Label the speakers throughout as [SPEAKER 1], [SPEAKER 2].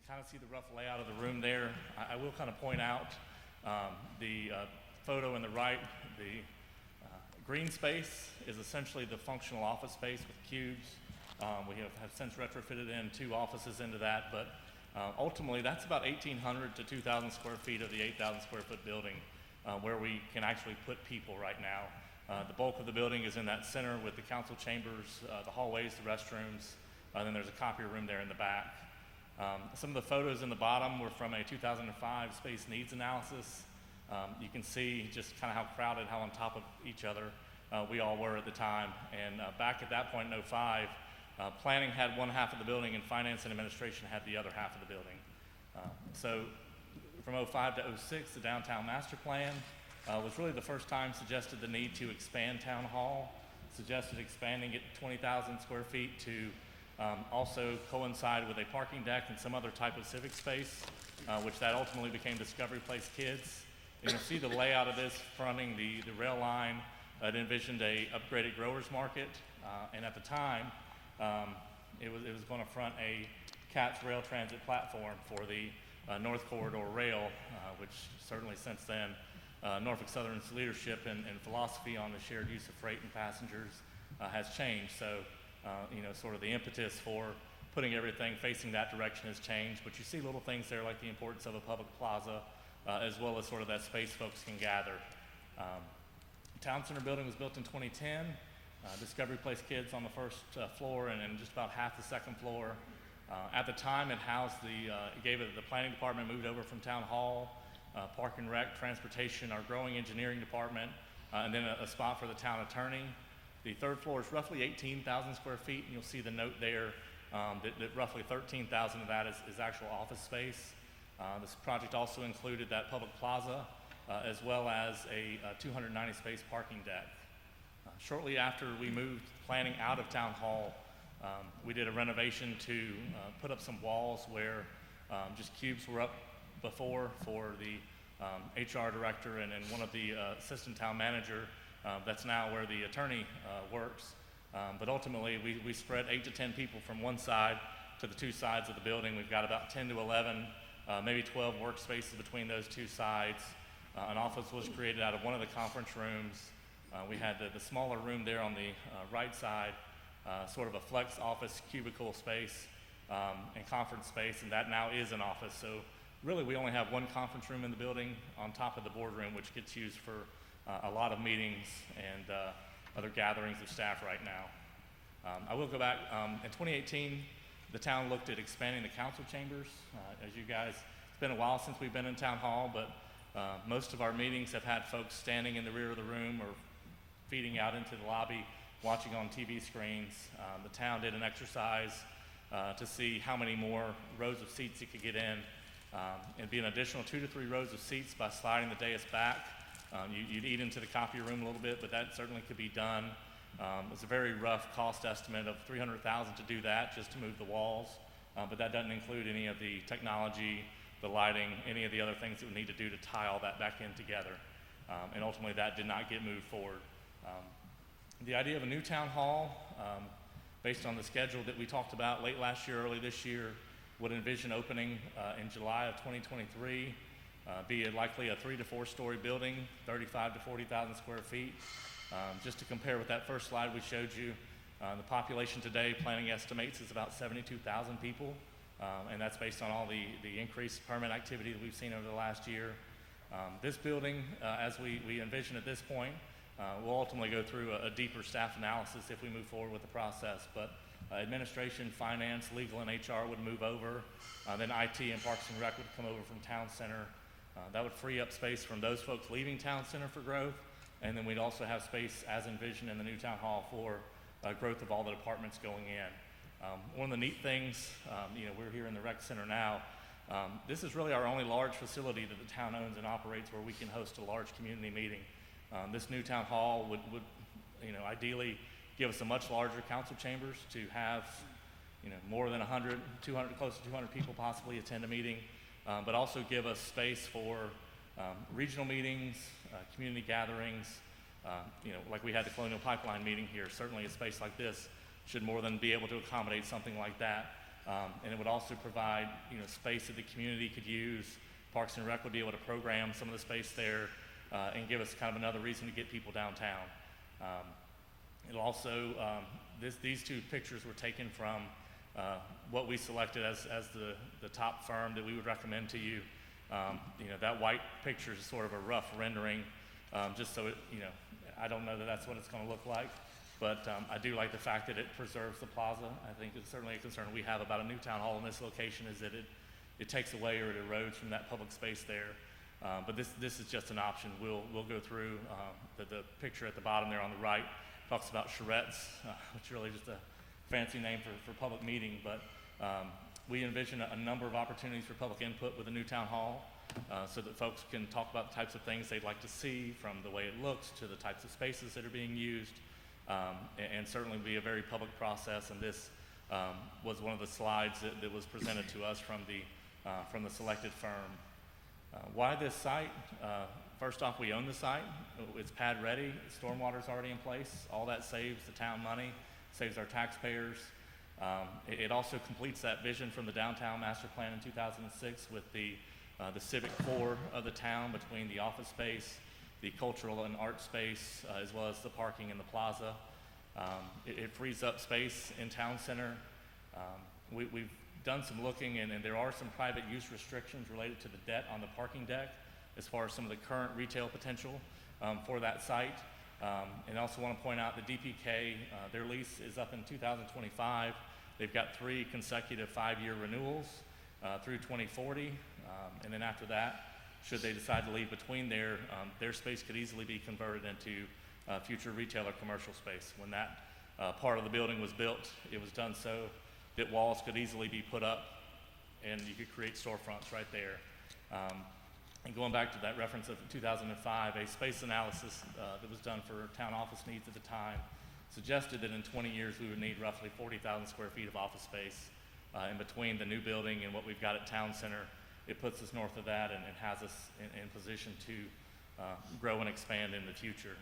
[SPEAKER 1] kind of see the rough layout of the room there. I will kind of point out the photo in the right. The green space is essentially the functional office space with cubes. We have since retrofitted in 2 offices into that, but ultimately that's about 1,800 to 2,000 square feet of the 8,000 square foot building where we can actually put people right now. The bulk of the building is in that center with the council chambers, the hallways, the restrooms, and then there's a copier room there in the back. Some of the photos in the bottom were from a 2005 space needs analysis. You can see just kind of how crowded, how on top of each other we all were at the time. And back at that point in '05, planning had one half of the building and finance and administration had the other half of the building. So from '05 to '06, the downtown master plan was really the first time suggested the need to expand town hall, suggested expanding it 20,000 square feet to also coincide with a parking deck and some other type of civic space, which that ultimately became Discovery Place Kids. And you'll see the layout of this fronting the rail line. It envisioned a upgraded growers market, and at the time, it was going to front a CATS rail transit platform for the North Corridor Rail, which certainly since then, Norfolk Southern's leadership and philosophy on the shared use of freight and passengers has changed. So, sort of the impetus for putting everything facing that direction has changed, but you see little things there like the importance of a public plaza, as well as sort of that space folks can gather. Town Center building was built in 2010. Discovery Place Kids on the first floor and just about half the second floor. At the time, it housed it gave it the planning department, moved over from Town Hall, Park and Rec, Transportation, our growing engineering department, and then a spot for the town attorney. The third floor is roughly 18,000 square feet, and you'll see the note there that roughly 13,000 of that is actual office space. This project also included that public plaza, as well as a 290 space parking deck. Shortly after we moved planning out of Town Hall, we did a renovation to put up some walls where just cubes were up before for the HR director and one of the assistant town manager. That's now where the attorney works. But ultimately, we spread 8 to 10 people from one side to the 2 sides of the building. We've got about 10 to 11, maybe 12 workspaces between those 2 sides. An office was created out of one of the conference rooms. We had the smaller room there on the right side, sort of a flex office cubicle space and conference space, and that now is an office. So really, we only have one conference room in the building on top of the boardroom, which gets used for a lot of meetings and other gatherings of staff right now. I will go back. In 2018, the town looked at expanding the council chambers. As you guys, it's been a while since we've been in Town Hall, but most of our meetings have had folks standing in the rear of the room or feeding out into the lobby, watching on TV screens. The town did an exercise to see how many more rows of seats it could get in. It'd be an additional 2 to 3 rows of seats by sliding the dais back. You'd eat into the copy room a little bit, but that certainly could be done. It's a very rough cost estimate of $300,000 to do that, just to move the walls. But that doesn't include any of the technology, the lighting, any of the other things that we need to do to tie all that back in together. And ultimately, that did not get moved forward. The idea of a new town hall, based on the schedule that we talked about late last year, early this year, would envision opening in July of 2023, be likely a 3 to 4 story building, 35 to 40,000 square feet. Just to compare with that first slide we showed you, the population today, planning estimates, is about 72,000 people, and that's based on all the increased permit activity that we've seen over the last year. This building, as we envision at this point, we'll ultimately go through a deeper staff analysis if we move forward with the process, but administration, finance, legal, and HR would move over. Then IT and Parks and Rec would come over from Town Center. That would free up space from those folks leaving Town Center for growth, and then we'd also have space as envisioned in the new town hall for growth of all the departments going in. One of the neat things, we're here in the rec center now. This is really our only large facility that the town owns and operates where we can host a large community meeting. This new town hall would ideally give us a much larger council chambers to have, more than 100, 200, close to 200 people possibly attend a meeting, but also give us space for regional meetings, community gatherings. Like we had the Colonial Pipeline meeting here. Certainly a space like this should more than be able to accommodate something like that. And it would also provide, space that the community could use. Parks and Rec would be able to program some of the space there and give us kind of another reason to get people downtown. It'll also, these two pictures were taken from what we selected as the top firm that we would recommend to you. That white picture is sort of a rough rendering, just so it, I don't know that that's what it's going to look like, but I do like the fact that it preserves the plaza. I think it's certainly a concern we have about a new town hall in this location is that it takes away or it erodes from that public space there. But this is just an option. We'll go through the picture at the bottom there on the right talks about charrettes, which is really just a fancy name for public meeting, but we envision a number of opportunities for public input with the new town hall so that folks can talk about the types of things they'd like to see, from the way it looks to the types of spaces that are being used, and certainly be a very public process. And this was one of the slides that was presented to us from the selected firm. Why this site? First off, we own the site. It's pad ready. Stormwater's already in place. All that saves the town money, saves our taxpayers. It also completes that vision from the downtown master plan in 2006 with the civic core of the town between the office space, the cultural and art space, as well as the parking in the plaza. It frees up space in town center. We've done some looking, and there are some private use restrictions related to the debt on the parking deck as far as some of the current retail potential for that site. And I also want to point out the DPK, their lease is up in 2025. They've got 3 consecutive 5-year renewals through 2040. And then after that, should they decide to leave between there, their space could easily be converted into future retail or commercial space. When that part of the building was built, it was done so that walls could easily be put up and you could create storefronts right there. And going back to that reference of 2005, a space analysis that was done for town office needs at the time suggested that in 20 years we would need roughly 40,000 square feet of office space in between the new building and what we've got at Town Center. It puts us north of that and has us in position to grow and expand in the future.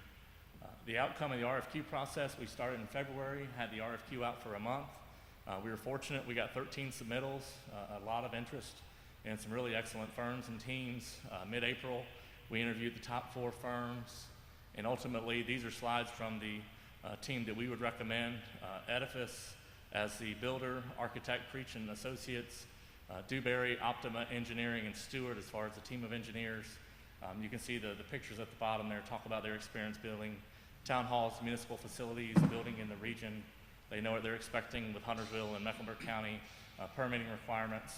[SPEAKER 1] The outcome of the RFQ process, we started in February, had the RFQ out for a month. We were fortunate, we got 13 submittals, a lot of interest, and some really excellent firms and teams. Mid-April, we interviewed the top 4 firms, and ultimately these are slides from the team that we would recommend. Edifice as the builder, architect, Creech and Associates, Dewberry, Optima Engineering, and Stewart as far as the team of engineers. You can see the pictures at the bottom there talk about their experience building town halls, municipal facilities, building in the region. They know what they're expecting with Huntersville and Mecklenburg County permitting requirements.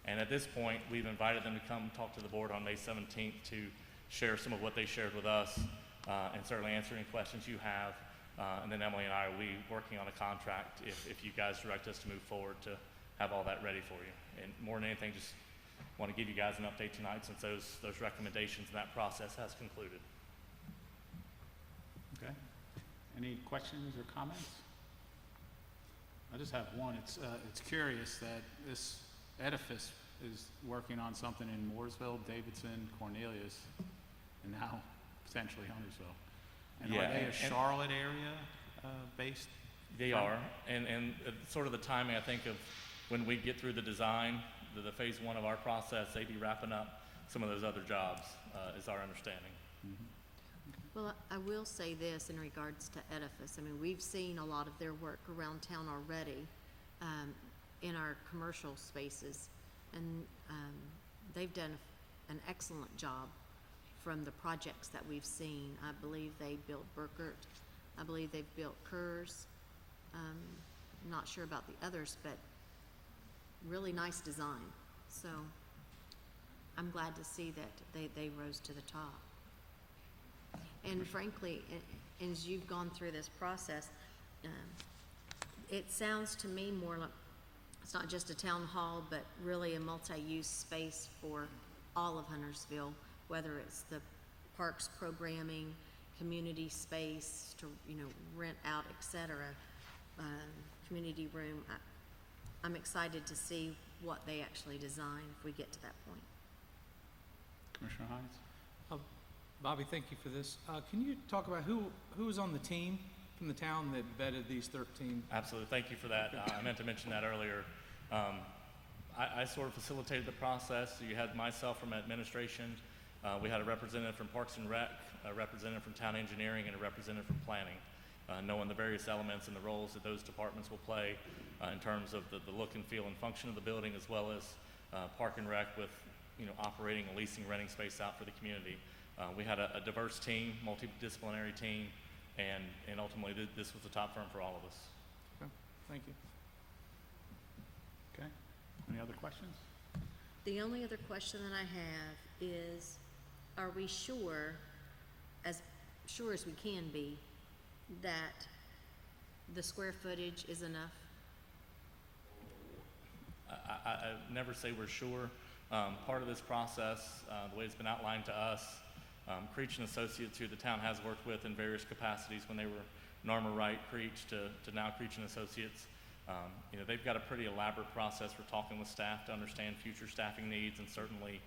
[SPEAKER 1] And at this point, we've invited them to come talk to the board on May 17th to share some of what they shared with us and certainly answer any questions you have. And then Emily and I will be working on a contract if you guys direct us to move forward to have all that ready for you. And more than anything, just want to give you guys an update tonight since those recommendations and that process has concluded.
[SPEAKER 2] Okay. Any questions or comments? I just have one. It's curious that this edifice is working on something in Mooresville, Davidson, Cornelius, and now potentially Huntersville. And
[SPEAKER 1] Yeah,
[SPEAKER 2] are they a Charlotte area based?
[SPEAKER 1] They are, and sort of the timing, I think, of when we get through the design, the phase 1 of our process, they'd be wrapping up some of those other jobs, is our understanding.
[SPEAKER 2] Mm-hmm.
[SPEAKER 3] Well, I will say this in regards to Edifice. I mean, we've seen a lot of their work around town already in our commercial spaces, and they've done an excellent job from the projects that we've seen. I believe they built Burkert. I believe they've built Kerrs. I'm not sure about the others, but really nice design. So I'm glad to see that they rose to the top. And frankly, as you've gone through this process, it sounds to me more like it's not just a town hall, but really a multi-use space for all of Huntersville, whether it's the parks programming, community space to rent out, etc., community room. I'm excited to see what they actually design if we get to that point.
[SPEAKER 2] Commissioner Hines?
[SPEAKER 4] Bobby, thank you for this. Can you talk about who was on the team from the town that vetted these 13?
[SPEAKER 1] Absolutely, thank you for that. I meant to mention that earlier. I sort of facilitated the process. So you had myself from administration, we had a representative from Parks and Rec, a representative from Town Engineering, and a representative from Planning, knowing the various elements and the roles that those departments will play in terms of the look and feel and function of the building, as well as Park and Rec with, operating and leasing, renting space out for the community. We had a diverse team, multidisciplinary team, and ultimately this was the top firm for all of us.
[SPEAKER 4] Okay, thank you.
[SPEAKER 2] Okay, any other questions?
[SPEAKER 3] The only other question that I have is, are we sure, as sure as we can be, that the square footage is enough?
[SPEAKER 1] I never say we're sure. Part of this process, the way it's been outlined to us, Creech and Associates, who the town has worked with in various capacities when they were Narmer Wright Creech to now Creech and Associates, they've got a pretty elaborate process for talking with staff to understand future staffing needs, and certainly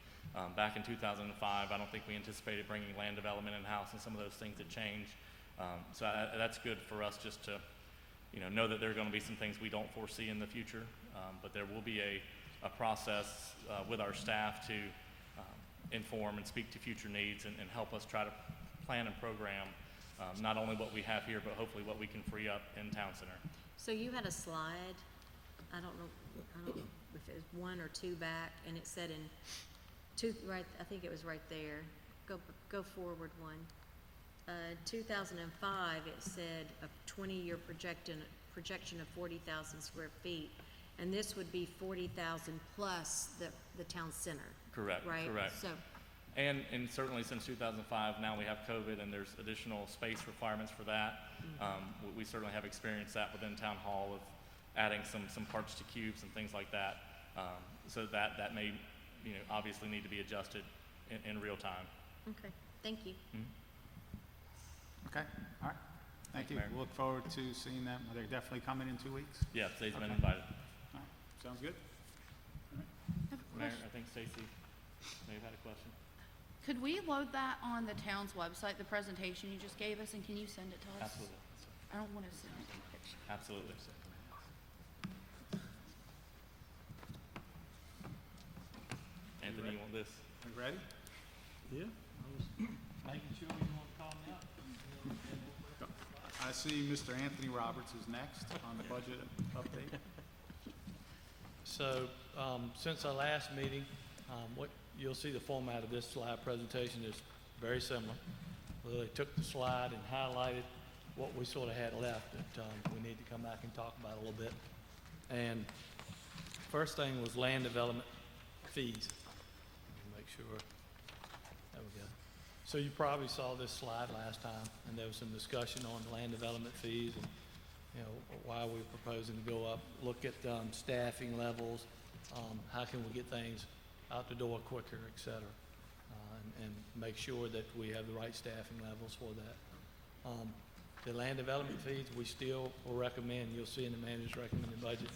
[SPEAKER 1] back in 2005, I don't think we anticipated bringing land development in-house, and some of those things had changed. So that's good for us just to know that there are going to be some things we don't foresee in the future, but there will be a process with our staff to inform and speak to future needs and help us try to plan and program not only what we have here, but hopefully what we can free up in Town Center.
[SPEAKER 3] So you had a slide, I don't know if it was one or two back, and it said in two, right, I think it was right there. Go forward one. 2005, it said a 20-year projection of 40,000 square feet, and this would be 40,000 plus the town center.
[SPEAKER 1] Correct.
[SPEAKER 3] Right?
[SPEAKER 1] Correct.
[SPEAKER 3] So,
[SPEAKER 1] And certainly since 2005, now we have COVID and there's additional space requirements for that. We certainly have experienced that within Town Hall of adding some parts to cubes and things like that. So that may, obviously need to be adjusted in real time.
[SPEAKER 3] okay, thank you.
[SPEAKER 2] Okay, all right. Thank you.
[SPEAKER 1] Mayor.
[SPEAKER 2] We'll look forward to seeing them. Are they definitely coming in 2 weeks?
[SPEAKER 1] Yes, they've been
[SPEAKER 2] Okay.
[SPEAKER 1] invited.
[SPEAKER 2] All right, sounds good.
[SPEAKER 1] Mayor, I think Stacy may have had a question.
[SPEAKER 5] Could we load that on the town's website, the presentation you just gave us, and can you send it to us?
[SPEAKER 1] Absolutely.
[SPEAKER 5] I don't want to send it to a picture.
[SPEAKER 1] Absolutely. Anthony, you want this?
[SPEAKER 2] Are you ready?
[SPEAKER 6] Yeah, I was making sure you want to call me out.
[SPEAKER 2] I see Mr. Anthony Roberts is next on the budget update.
[SPEAKER 6] So, since our last meeting, what you'll see the format of this slide presentation is very similar. They took the slide and highlighted what we sort of had left that we need to come back and talk about a little bit. And first thing was land development fees. Let me make sure. There we go. So you probably saw this slide last time, and there was some discussion on land development fees and why we're proposing to go up, look at staffing levels, how can we get things out the door quicker, et cetera, and make sure that we have the right staffing levels for that. The land development fees, we still will recommend, you'll see in the manager's recommended budget,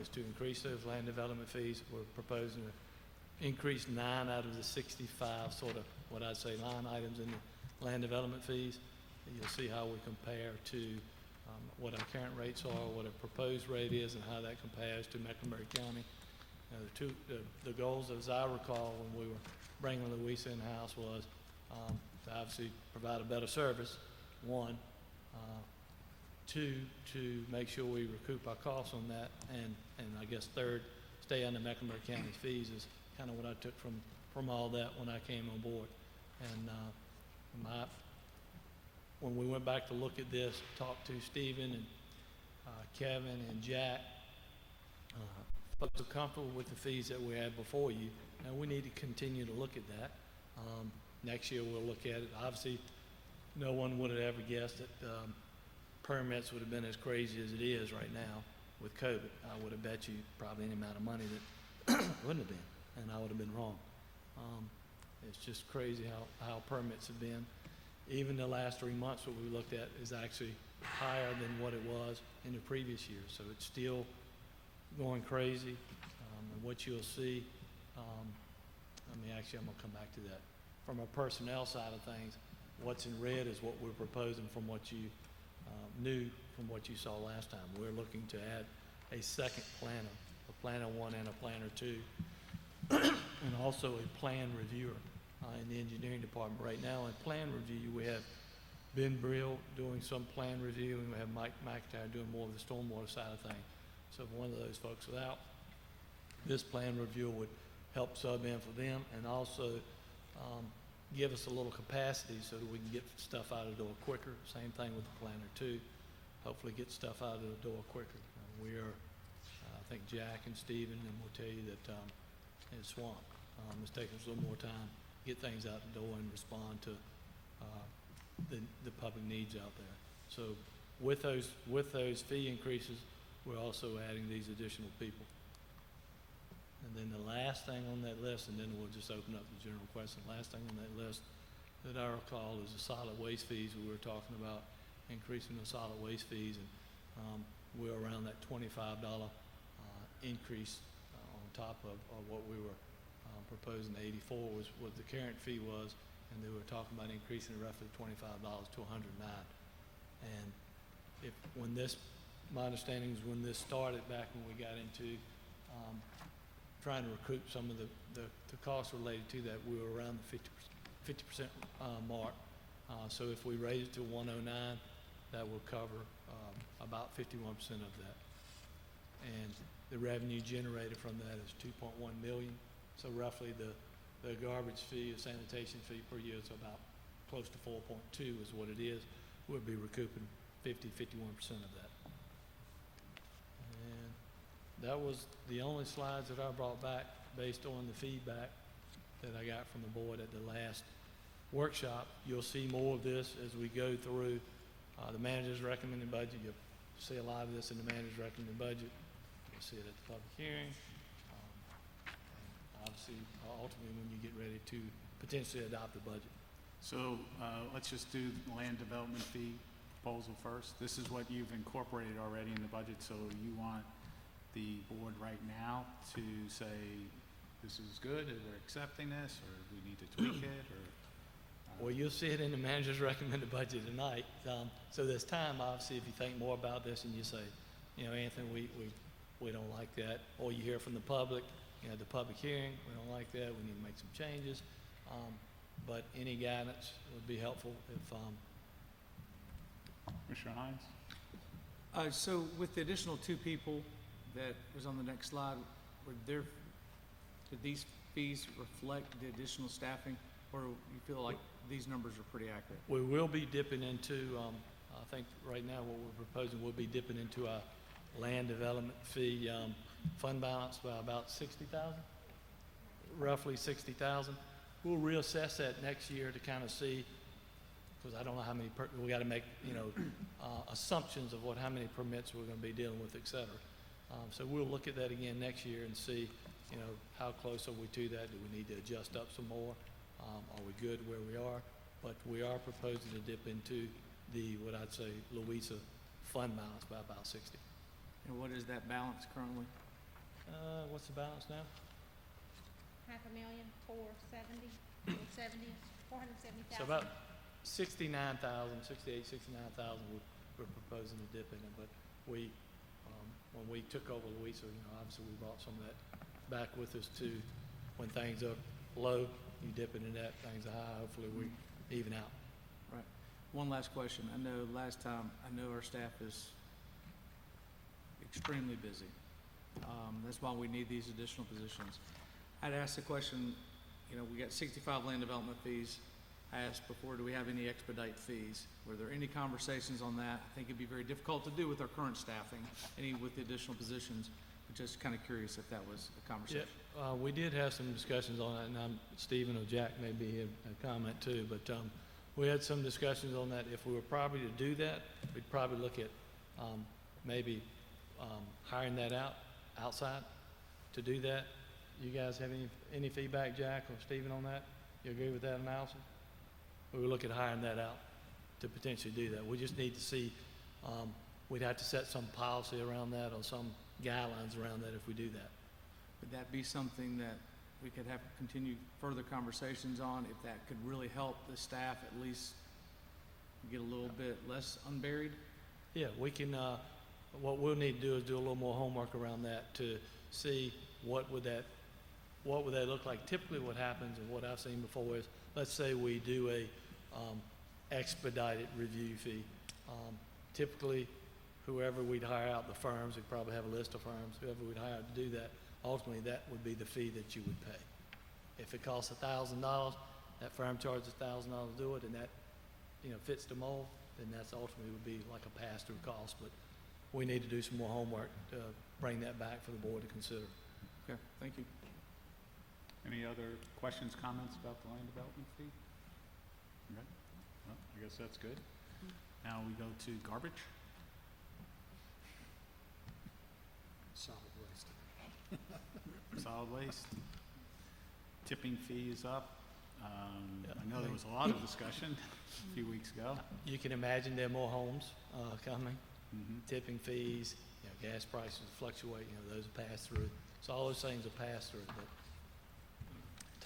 [SPEAKER 6] is to increase those land development fees. We're proposing to increase 9 out of the 65 sort of what I'd say line items in the land development fees. And you'll see how we compare to what our current rates are, what our proposed rate is, and how that compares to Mecklenburg County. The goals, as I recall, when we were bringing Louisa in-house was to obviously provide a better service, one, two, to make sure we recoup our costs on that, and I guess third, stay under Mecklenburg County's fees is kind of what I took from all that when I came on board. And when we went back to look at this, talked to Stephen and Kevin and Jack, folks are comfortable with the fees that we had before you, and we need to continue to look at that. Next year we'll look at it. Obviously, no one would have ever guessed that permits would have been as crazy as it is right now with COVID. I would have bet you probably any amount of money that wouldn't have been, and I would have been wrong. It's just crazy how permits have been. Even the last 3 months, what we looked at is actually higher than what it was in the previous year. So it's still going crazy. And what you'll see, I'm gonna come back to that. From a personnel side of things, what's in red is what we're proposing from what you new from what you saw last time. We're looking to add a second planner, a planner one and a planner two, and also a plan reviewer in the engineering department. Right now, in plan review, we have Ben Brill doing some plan review, and we have Mike McIntyre doing more of the stormwater side of things. So if one of those folks is out, this plan review would help sub in for them, and also give us a little capacity so that we can get stuff out of the door quicker. Same thing with the planner too. Hopefully get stuff out of the door quicker. We are, I think Jack and Stephen, and will tell you that in Swamp, it's taking us a little more time to get things out the door and respond to the public needs out there. So with those fee increases, we're also adding these additional people. And then the last thing on that list, and then we'll just open up the general question, last thing on that list that I recall is the solid waste fees. We were talking about increasing the solid waste fees, and we're around that $25 increase on top of what we were proposing. 84 was what the current fee was, and they were talking about increasing it roughly $25 to $109. And my understanding is when this started back when we got into trying to recoup some of the costs related to that, we were around the 50% mark. So if we raise it to 109, that will cover about 51% of that. And the revenue generated from that is $2.1 million. So roughly the garbage fee, the sanitation fee per year is about close to 4.2 is what it is. We'll be recouping 51% of that. And that was the only slides that I brought back based on the feedback that I got from the board at the last workshop. You'll see more of this as we go through the manager's recommended budget. You'll see a lot of this in the manager's recommended budget. You'll see it at the public hearing. And obviously, ultimately, when you get ready to potentially adopt the budget.
[SPEAKER 2] So let's just do the land development fee proposal first. This is what you've incorporated already in the budget, so you want the board right now to say, this is good, or we're accepting this, or we need to tweak it, or?
[SPEAKER 6] Well, you'll see it in the manager's recommended budget tonight. So there's time, obviously, if you think more about this and you say, Anthony, we don't like that, or you hear from the public, the public hearing, we don't like that, we need to make some changes. But any guidance would be helpful if,
[SPEAKER 2] Commissioner Hines?
[SPEAKER 4] So with the additional 2 people that was on the next slide, did these fees reflect the additional staffing, or you feel like these numbers are pretty accurate?
[SPEAKER 6] we will be dipping into, I think right now what we're proposing, we'll be dipping into our land development fee fund balance by about 60,000, roughly 60,000. We'll reassess that next year to kind of see, because I don't know how many, we got to make, assumptions of how many permits we're going to be dealing with, et cetera. So we'll look at that again next year and see, how close are we to that? Do we need to adjust up some more? Are we good where we are? But we are proposing to dip into what I'd say, Louisa fund balance by about 60.
[SPEAKER 4] And what is that balance currently?
[SPEAKER 6] What's the balance now?
[SPEAKER 7] $500,000, 470, 470,000.
[SPEAKER 6] So about 69,000, 69,000 we're proposing to dip in it. But we, when we took over Louisa, obviously we brought some of that back with us too. When things are low, you dip into that. Things are high, hopefully we even out.
[SPEAKER 4] Right. One last question. I know last time, our staff is extremely busy. That's why we need these additional positions. I'd asked the question, we got 65 land development fees. I asked before, do we have any expedite fees? Were there any conversations on that? I think it'd be very difficult to do with our current staffing, any with the additional positions, but just kind of curious if that was a conversation.
[SPEAKER 6] Yeah, we did have some discussions on that, and Stephen or Jack may be a comment too, but we had some discussions on that. If we were probably to do that, we'd probably look at maybe hiring that outside to do that. You guys have any feedback, Jack or Stephen, on that? You agree with that analysis? We would look at hiring that out to potentially do that. We just need to see, we'd have to set some policy around that or some guidelines around that if we do that.
[SPEAKER 4] Would that be something that we could have continue further conversations on, if that could really help the staff at least get a little bit less unburied?
[SPEAKER 6] Yeah, we can, what we'll need to do is do a little more homework around that to see what would that look like. Typically what happens and what I've seen before is, let's say we do a expedited review fee. Typically, whoever we'd hire out, the firms, we'd probably have a list of firms, whoever we'd hire to do that, ultimately that would be the fee that you would pay. If it costs $1,000, that firm charges $1,000 to do it, and that, fits the mold, then that's ultimately would be like a pass-through cost. But we need to do some more homework to bring that back for the board to consider.
[SPEAKER 2] Okay, thank you. Any other questions, comments about the land development fee? Okay, well, I guess that's good. Now we go to garbage.
[SPEAKER 8] Solid waste.
[SPEAKER 2] Solid waste. Tipping fee is up.
[SPEAKER 6] Yeah.
[SPEAKER 2] I know there was a lot of discussion a few weeks ago.
[SPEAKER 6] You can imagine there are more homes coming,
[SPEAKER 2] Mhm.
[SPEAKER 6] tipping fees, gas prices fluctuate, those are passed through. So all those things are passed through, but.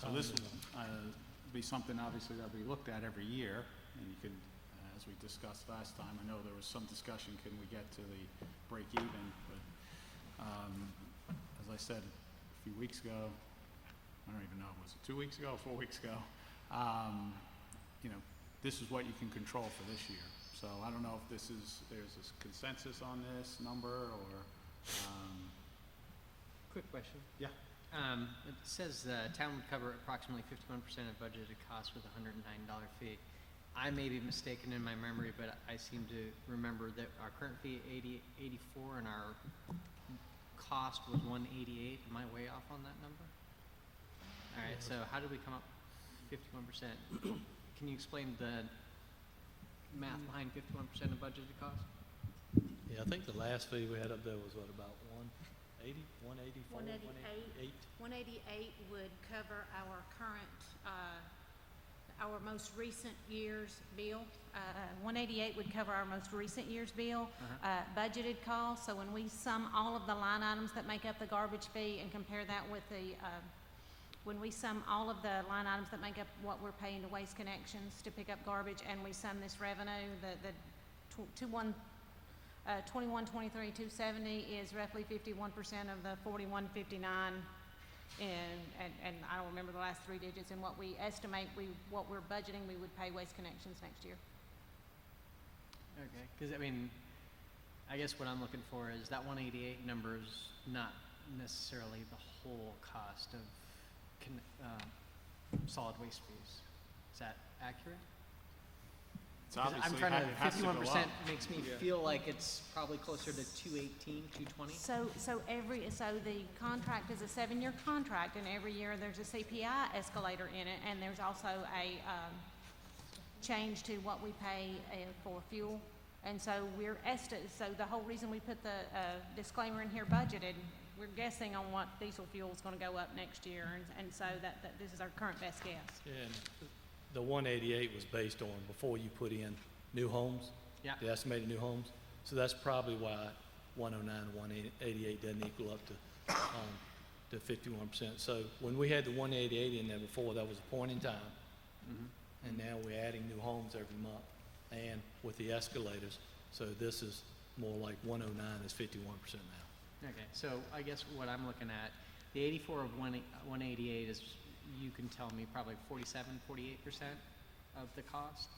[SPEAKER 2] So this will be something obviously that we looked at every year, and you can, as we discussed last time, I know there was some discussion, can we get to the break even? But as I said a few weeks ago, I don't even know, was it 2 weeks ago, 4 weeks ago? This is what you can control for this year. So I don't know if there's a consensus on this number or,
[SPEAKER 9] Quick question.
[SPEAKER 2] yeah.
[SPEAKER 9] It says town would cover approximately 51% of budgeted costs with a $109 fee. I may be mistaken in my memory, but I seem to remember that our current fee $84 and our cost was $188. Am I way off on that number? All right, so how did we come up 51%? Can you explain the math behind 51% of budgeted costs?
[SPEAKER 6] Yeah, I think the last fee we had up there was what, about 180, 184,
[SPEAKER 7] 188. 188 would cover our current, our most recent year's bill. 188 would cover our most recent year's bill, budgeted costs. So when we sum all of the line items that make up the garbage fee and compare that with the, when we sum all of the line items that make up what we're paying to Waste Connections to pick up garbage, and we sum this revenue, the 2123,270 is roughly 51% of the 4159, and I don't remember the last three digits. And what we estimate what we're budgeting we would pay Waste Connections next year.
[SPEAKER 9] Okay, because I guess what I'm looking for is that 188 number is not necessarily the whole cost of solid waste fees. Is that accurate?
[SPEAKER 2] It's
[SPEAKER 9] 'Cause
[SPEAKER 2] obviously
[SPEAKER 9] I'm trying to,
[SPEAKER 2] has to go
[SPEAKER 9] 51%
[SPEAKER 2] up.
[SPEAKER 9] makes me feel like it's probably closer to 218, 220.
[SPEAKER 7] So the contract is a 7-year contract, and every year there's a CPI escalator in it, and there's also a change to what we pay for fuel. And so so the whole reason we put the disclaimer in here, budgeted, we're guessing on what diesel fuel is going to go up next year, and so that this is our current best guess.
[SPEAKER 6] Yeah, and the 188 was based on before you put in new homes.
[SPEAKER 9] Yeah.
[SPEAKER 6] The estimated new homes. So that's probably why 109 and 188 doesn't equal up to 51%. So when we had the 188 in there before, that was a point in time.
[SPEAKER 9] Mm-hmm.
[SPEAKER 6] And now we're adding new homes every month and with the escalators. So this is more like 109 is 51% now.
[SPEAKER 9] Okay, so I guess what I'm looking at, the 84 of 188 is, you can tell me, probably 47, 48% of the cost.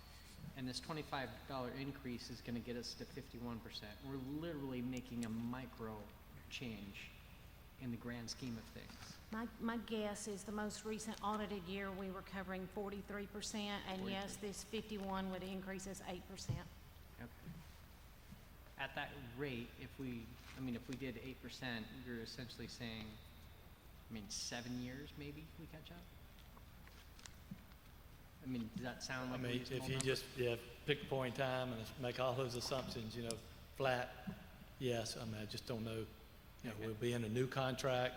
[SPEAKER 9] And this $25 increase is gonna get us to 51%. We're literally making a micro change in the grand scheme of things.
[SPEAKER 7] My guess is the most recent audited year, we were covering 43%, and yes, this 51 would increase us 8%.
[SPEAKER 9] Okay. At that rate, if we did 8%, you're essentially saying, 7 years maybe we catch up? Does that sound
[SPEAKER 6] I
[SPEAKER 9] like a
[SPEAKER 6] mean,
[SPEAKER 9] reasonable
[SPEAKER 6] if you
[SPEAKER 9] number?
[SPEAKER 6] just, pick a point in time and make all those assumptions, flat, yes, I just don't know.
[SPEAKER 9] Okay.
[SPEAKER 6] We'll be in a new contract,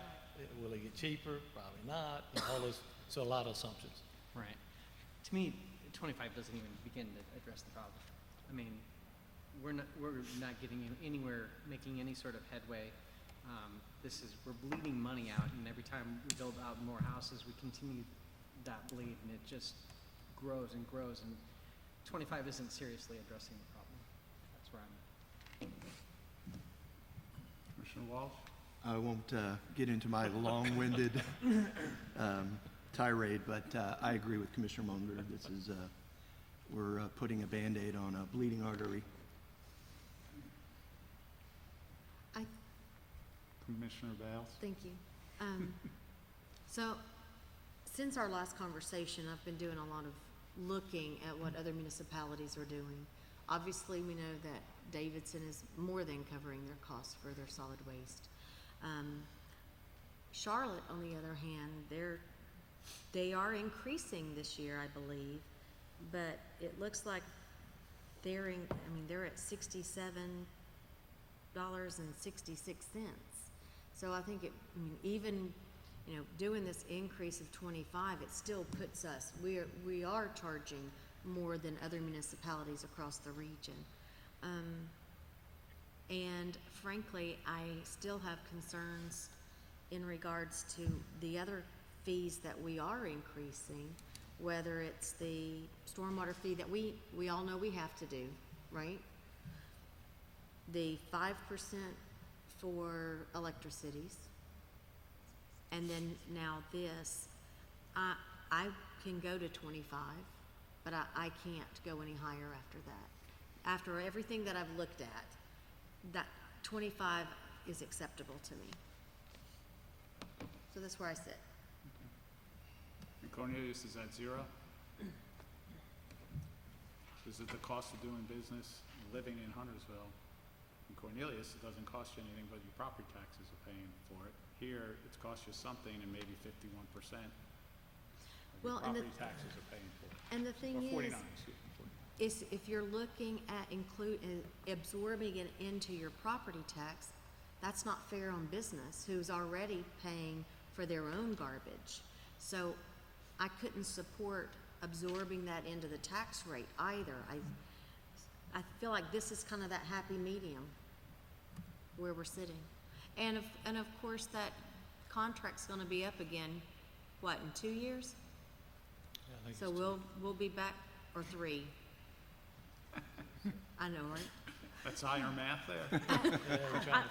[SPEAKER 6] will it get cheaper? Probably not, all those, so a lot of assumptions.
[SPEAKER 9] Right. To me, 25 doesn't even begin to address the problem. We're not getting anywhere, making any sort of headway. We're bleeding money out, and every time we build out more houses, we continue that bleed, and it just grows and grows, and 25 isn't seriously addressing the problem. That's where I'm
[SPEAKER 2] Commissioner Walsh?
[SPEAKER 10] I won't get into my long-winded tirade, but I agree with Commissioner Munger. This is, we're putting a Band-Aid on a bleeding artery.
[SPEAKER 2] Commissioner Bales?
[SPEAKER 3] Thank you. So, since our last conversation, I've been doing a lot of looking at what other municipalities are doing. Obviously, we know that Davidson is more than covering their costs for their solid waste. Charlotte, on the other hand, they are increasing this year, I believe, but it looks like they're at $67.66. So I think even, doing this increase of 25, it still puts us, we are charging more than other municipalities across the region. And frankly, I still have concerns in regards to the other fees that we are increasing, whether it's the stormwater fee that we all know we have to do, right? The 5% for electricities, and then now this, I can go to 25, but I can't go any higher after that. After everything that I've looked at, that 25 is acceptable to me. So that's where I sit.
[SPEAKER 2] And Cornelius, is that zero? Is it the cost of doing business, living in Huntersville? In Cornelius, it doesn't cost you anything, but your property taxes are paying for it. Here, it's cost you something, and maybe 51% of
[SPEAKER 3] Well,
[SPEAKER 2] your
[SPEAKER 3] and the-
[SPEAKER 2] property taxes are paying for it.
[SPEAKER 3] And the thing
[SPEAKER 2] Or
[SPEAKER 3] is,
[SPEAKER 2] 49, excuse me, 49.
[SPEAKER 3] is if you're looking at absorbing it into your property tax, that's not fair on business who's already paying for their own garbage. So I couldn't support absorbing that into the tax rate either. I feel like this is kind of that happy medium where we're sitting. And of course, that contract's gonna be up again, what, in 2 years?
[SPEAKER 6] Yeah, I think
[SPEAKER 3] So
[SPEAKER 6] it's
[SPEAKER 3] we'll be back, or 3. I know, right?
[SPEAKER 2] That's higher math there.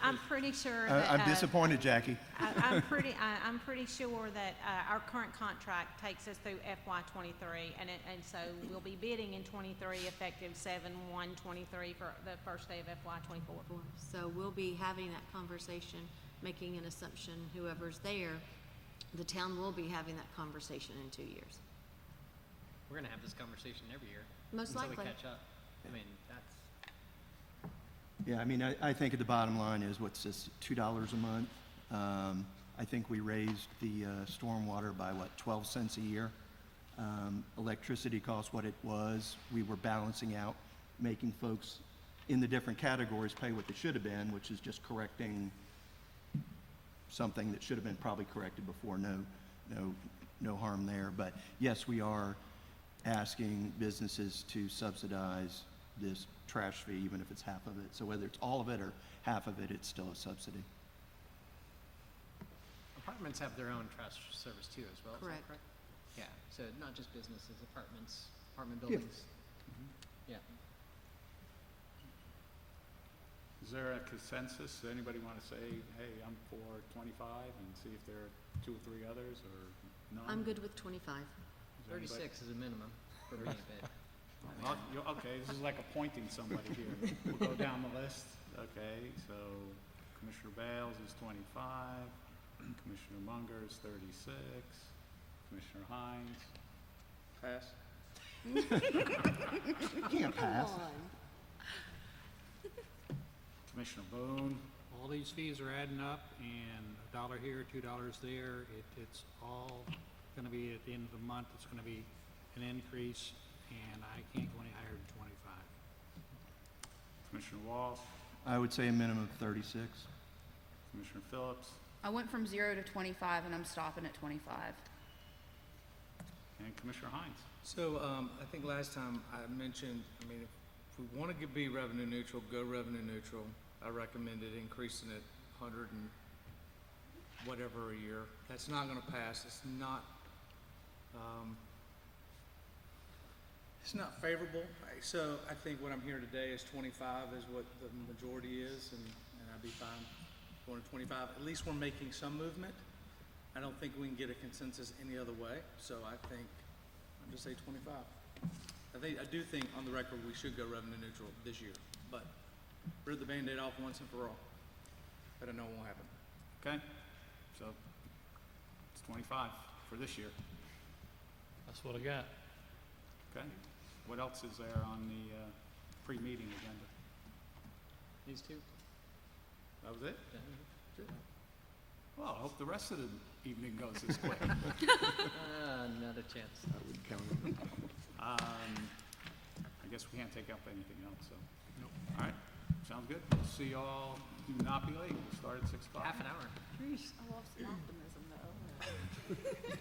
[SPEAKER 7] I'm pretty sure that.
[SPEAKER 10] I'm disappointed, Jackie.
[SPEAKER 7] I'm pretty sure that our current contract takes us through FY '23, and so we'll be bidding in '23 effective 7/1/23 for the first day of FY '24.
[SPEAKER 3] So we'll be having that conversation, making an assumption, whoever's there, the town will be having that conversation in 2 years.
[SPEAKER 9] We're gonna have this conversation every year.
[SPEAKER 3] Most
[SPEAKER 9] until
[SPEAKER 3] likely.
[SPEAKER 9] we catch up. I mean, that's,
[SPEAKER 10] Yeah, I mean, I think at the bottom line is, what's this, $2 a month? I think we raised the stormwater by, 12 cents a year. Electricity cost what it was. We were balancing out, making folks in the different categories pay what they should have been, which is just correcting something that should have been probably corrected before. No harm there. But yes, we are asking businesses to subsidize this trash fee, even if it's half of it. So whether it's all of it or half of it, it's still a subsidy.
[SPEAKER 9] apartments have their own trash service too as well, is that
[SPEAKER 3] Correct.
[SPEAKER 9] correct? Yeah, so not just businesses, apartments, apartment
[SPEAKER 10] Yeah.
[SPEAKER 9] buildings. Yeah.
[SPEAKER 2] Is there a consensus? Does anybody want to say, hey, I'm for 25, and see if there are 2 or 3 others, or none?
[SPEAKER 3] I'm good with 25.
[SPEAKER 2] Is there anybody-
[SPEAKER 9] 36 is a minimum for me, but.
[SPEAKER 2] Okay, this is like appointing somebody here. We'll go down the list. Okay, so Commissioner Bales is 25, Commissioner Munger is 36, Commissioner Hines. Pass?
[SPEAKER 10] You can't pass.
[SPEAKER 2] Commissioner Boone, All these fees are adding up, and $1 here, $2 there. It's all gonna be, at the end of the month, it's gonna be an increase, and I can't go any higher than 25. Commissioner Walsh,
[SPEAKER 10] I would say a minimum of 36.
[SPEAKER 2] Commissioner Phillips,
[SPEAKER 5] I went from 0 to 25 and I'm stopping at 25.
[SPEAKER 2] and Commissioner Hines.
[SPEAKER 4] So, I think last time I mentioned, I mean, if we want to be revenue neutral, go revenue neutral. I recommended increasing it 100 and whatever a year. That's not gonna pass. It's not favorable. So I think what I'm hearing today is 25 is what the majority is, and I'd be fine going to 25. At least we're making some movement. I don't think we can get a consensus any other way, so I think, I'll just say 25. I do think, on the record, we should go revenue neutral this year, but rip the Band-Aid off once and for all. But I know it won't happen.
[SPEAKER 2] Okay, so it's 25 for this year.
[SPEAKER 6] That's what I got.
[SPEAKER 2] Okay, what else is there on the pre-meeting agenda?
[SPEAKER 9] These two?
[SPEAKER 2] That was it? Well, I hope the rest of the evening goes this quick.
[SPEAKER 9] Not a chance.
[SPEAKER 10] I would count on it.
[SPEAKER 2] I guess we can't take up anything else, so. Nope. All right, sounds good. See y'all, do not be late, we'll start at 6 o'clock.
[SPEAKER 9] Half an hour.
[SPEAKER 5] I love some optimism, though.